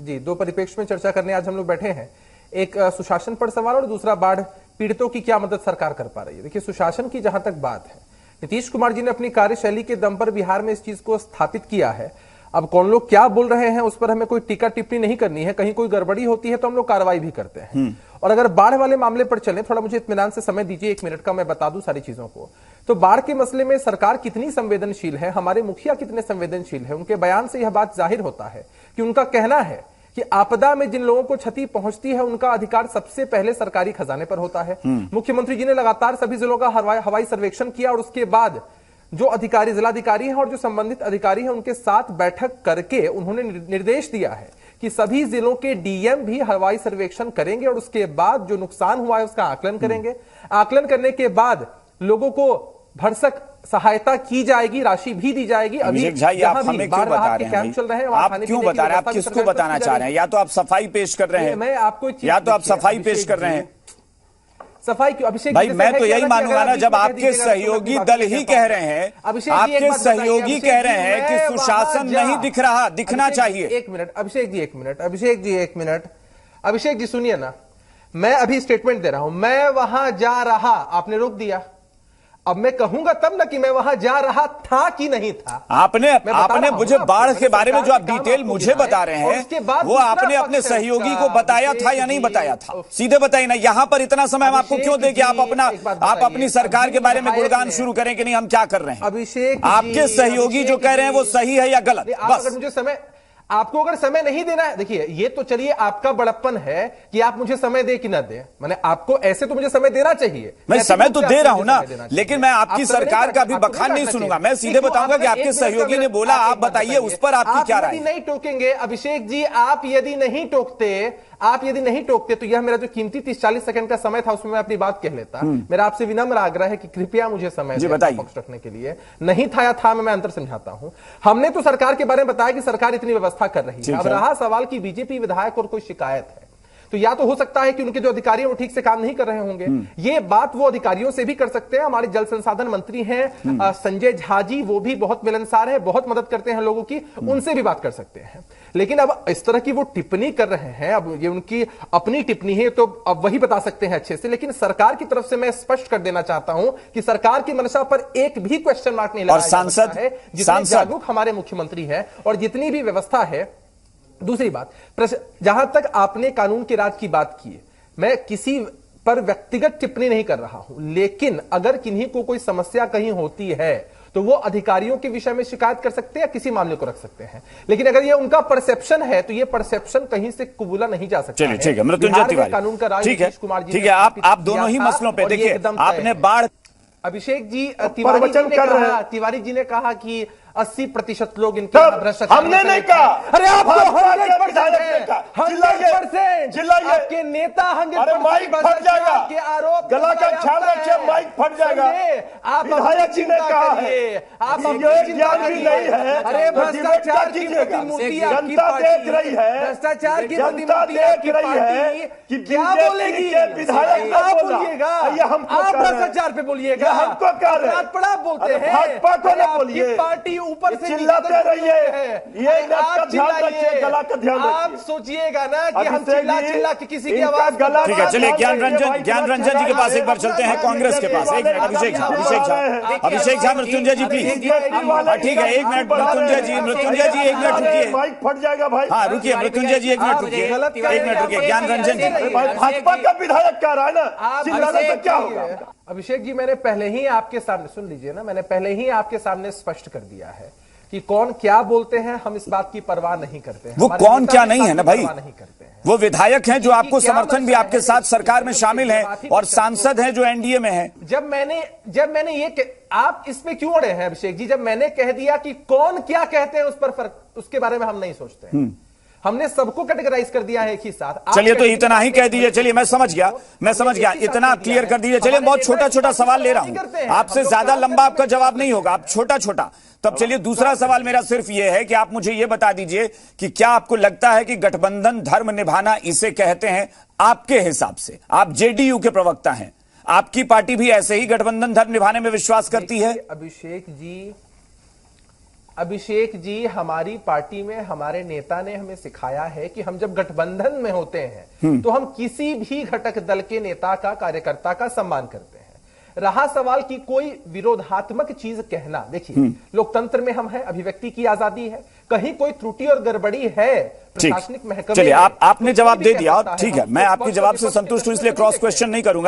जी, दो परिप्रेक्ष्य में चर्चा करने आज हम लोग बैठे हैं। एक सुशासन पर सवाल और दूसरा बाढ़ पीड़ितों की क्या मदद सरकार कर पा रही है। देखिए, सुशासन की जहां तक बात है, नीतीश कुमार जी ने अपनी कार्यशैली के दम पर बिहार में इस चीज को स्थापित किया है। अब कौन लोग क्या बोल रहे हैं उस पर हमें कोई टीका टिप्पणी नहीं करनी है। कहीं कोई गड़बड़ी होती है तो हम लोग कार्रवाई भी करते हैं। और अगर बाढ़ वाले मामले पर चले, थोड़ा मुझे इत्मीनान से समय दीजिए, 1 मिनट का, मैं बता दूं सारी चीजों को। तो बाढ़ के मसले में सरकार कितनी संवेदनशील है, हमारे मुखिया कितने संवेदनशील है, उनके बयान से यह बात जाहिर होता है कि उनका कहना है कि आपदा में जिन लोगों को क्षति पहुंचती है उनका अधिकार सबसे पहले सरकारी खजाने पर होता है। मुख्यमंत्री जी ने लगातार सभी जिलों का हवाई सर्वेक्षण किया और उसके बाद जो अधिकारी, जिलाधिकारी हैं और जो संबंधित अधिकारी हैं, उनके साथ बैठक करके उन्होंने निर्देश दिया है कि सभी जिलों के डीएम भी हवाई सर्वेक्षण करेंगे और उसके बाद जो नुकसान हुआ है उसका आकलन करेंगे। आकलन करने के बाद लोगों को भरसक सहायता की जाएगी, राशि भी दी जाएगी। अभी आप हमें क्यों बता रहे हैं, चल रहे हैं, आप क्यों बता रहे हैं, आप किसको बताना चाह रहे हैं? या तो आप सफाई पेश कर रहे हैं, मैं आपको, या तो आप सफाई पेश कर रहे हैं। सफाई क्यों अभिषेक भाई? मैं तो यही मानूंगा ना, जब आपके सहयोगी दल ही कह रहे हैं, आपके सहयोगी कह रहे हैं कि सुशासन नहीं दिख रहा, दिखना चाहिए। 1 minute Abhishek ji, 1 minute Abhishek ji, 1 minute Abhishek ji, सुनिए ना, मैं अभी स्टेटमेंट दे रहा हूं। मैं वहां जा रहा, आपने रोक दिया। अब मैं कहूंगा तब ना कि मैं वहां जा रहा था कि नहीं था। आपने मुझे बाढ़ के बारे में जो आप डिटेल मुझे बता रहे हैं, वो आपने अपने सहयोगी को बताया था या नहीं बताया था? सीधे बताइए ना। यहां पर इतना समय हम आपको क्यों दें कि आप अपनी सरकार के बारे में गुणगान शुरू करें कि नहीं हम क्या कर रहे हैं? अभिषेक, आपके सहयोगी जो कह रहे हैं वो सही है या गलत? बस मुझे समय, आपको अगर समय नहीं देना है, देखिए ये तो चलिए आपका बड़प्पन है कि आप मुझे समय दे कि ना दे। मैंने आपको ऐसे तो मुझे समय देना चाहिए। मैं समय तो दे रहा हूं ना, लेकिन मैं आपकी सरकार का भी बखान नहीं सुनूंगा। मैं सीधे बताऊंगा कि आपके सहयोगी ने बोला, आप बताइए उस पर आपकी क्या राय है? नहीं टोकेंगे अभिषेक जी, आप यदि नहीं टोकते तो यह मेरा जो कीमती 30-40 सेकंड का समय था उसमें मैं अपनी बात कह लेता। मेरा आपसे विनम्र आग्रह है कि कृपया मुझे समय दें पक्ष रखने के लिए। नहीं था या था, मैं अंतर समझाता हूं। हमने तो सरकार के बारे में बताया कि सरकार इतनी व्यवस्था कर रही है। अब रहा सवाल कि बीजेपी विधायक और कोई शिकायत है, तो या तो हो सकता है कि उनके जो अधिकारी हैं वो ठीक से काम नहीं कर रहे होंगे। ये बात वो अधिकारियों से भी कर सकते हैं। हमारे जल संसाधन मंत्री हैं संजय झा जी, वो भी बहुत मिलनसार हैं, बहुत मदद करते हैं लोगों की, उनसे भी बात कर सकते हैं। लेकिन अब इस तरह की वो टिप्पणी कर रहे हैं, अब ये उनकी अपनी टिप्पणी है तो अब वही बता सकते हैं अच्छे से। लेकिन सरकार की तरफ से मैं स्पष्ट कर देना चाहता हूं कि सरकार की मंशा पर एक भी क्वेश्चन मार्क नहीं लगाया जा सकता है। जितने जागरूक हमारे मुख्यमंत्री हैं और जितनी भी व्यवस्था है। दूसरी बात, जहां तक आपने कानून के राज की बात की, मैं किसी पर व्यक्तिगत टिप्पणी नहीं कर रहा हूं, लेकिन अगर किन्हीं को कोई समस्या कहीं होती है तो वो अधिकारियों के विषय में शिकायत कर सकते हैं या किसी मामले को रख सकते हैं। लेकिन अगर ये उनका परसेप्शन है तो ये परसेप्शन कहीं से कबूला नहीं जा सकता। चलिए ठीक है, मृत्युंजय तिवारी, कानून का राज नीतीश कुमार जी, ठीक है, आप दोनों ही मसलों पे देखिए, आपने बाढ़, अभिषेक जी, तिवारी जी ने कहा कि 80% लोग इनके भ्रष्टाचार, हमने नहीं कहा। अरे आप 100% आपके नेता 100% माइक फट जाएगा, के आरोप, गला का ख्याल रखिए, माइक फट जाएगा। आप विधायक जी ने कहा है, आप ज्ञान भी नहीं है। अरे भ्रष्टाचार की प्रतिमूर्ति आपकी देख रही है, भ्रष्टाचार की जनता देख रही है कि क्या बोलेगी विधायक आप बोलिएगा, आप भ्रष्टाचार पे बोलिएगा, हमको कह रहे हैं, पड़ा बोलते हैं भाजपा को ना बोलिए, पार्टी ऊपर से चिल्लाते रहिए। ये आप ध्यान रखिए, गला का ध्यान रखिए। आप सोचिएगा ना कि हम चिल्ला के किसी की आवाज गला। ठीक है, चलिए ज्ञान रंजन जी के पास एक बार चलते हैं, कांग्रेस के पास। एक मिनट अभिषेक झा, मृत्युंजय जी प्लीज। ठीक है, 1 मिनट मृत्युंजय जी, 1 मिनट रुकिए, माइक फट जाएगा भाई। हाँ रुकिए मृत्युंजय जी, 1 मिनट रुकिए, 1 मिनट रुकिए। ज्ञान रंजन जी, भाजपा का विधायक कह रहा है ना, चिल्लाने से क्या होगा? अभिषेक जी, मैंने पहले ही आपके सामने, सुन लीजिए ना, मैंने पहले ही आपके सामने स्पष्ट कर दिया है कि कौन क्या बोलते हैं, हम इस बात की परवाह नहीं करते हैं। वो कौन क्या नहीं है ना भाई, नहीं करते हैं। वो विधायक हैं जो आपको समर्थन भी आपके साथ सरकार में शामिल हैं और सांसद हैं जो एनडीए में हैं। जब मैंने ये, आप इसमें क्यों अड़े हैं अभिषेक जी? जब मैंने कह दिया कि कौन क्या कहते हैं उस पर फर्क, उसके बारे में हम नहीं सोचते हैं। हमने सबको कैटेगराइज कर दिया है एक ही साथ। चलिए तो इतना ही कह दीजिए। चलिए मैं समझ गया, इतना क्लियर कर दीजिए। चलिए बहुत छोटा छोटा सवाल ले रहा हूं, आपसे ज्यादा लंबा आपका जवाब नहीं होगा, आप छोटा छोटा। तब चलिए दूसरा सवाल मेरा सिर्फ यह है कि आप मुझे यह बता दीजिए कि क्या आपको लगता है कि गठबंधन धर्म निभाना इसे कहते हैं? आपके हिसाब से, आप जेडीयू के प्रवक्ता हैं, आपकी पार्टी भी ऐसे ही गठबंधन धर्म निभाने में विश्वास करती है? अभिषेक जी, अभिषेक जी, हमारी पार्टी में हमारे नेता ने हमें सिखाया है कि हम जब गठबंधन में होते हैं तो हम किसी भी घटक दल के नेता का, कार्यकर्ता का सम्मान करते हैं। रहा सवाल की कोई विरोधात्मक चीज कहना, देखिए लोकतंत्र में हम हैं, अभिव्यक्ति की आजादी है, कहीं कोई त्रुटि और गड़बड़ी है प्रशासनिक महकमे, चलिए आपने जवाब दे दिया, ठीक है, मैं आपके जवाब से संतुष्ट हूं, इसलिए क्रॉस क्वेश्चन नहीं करूंगा।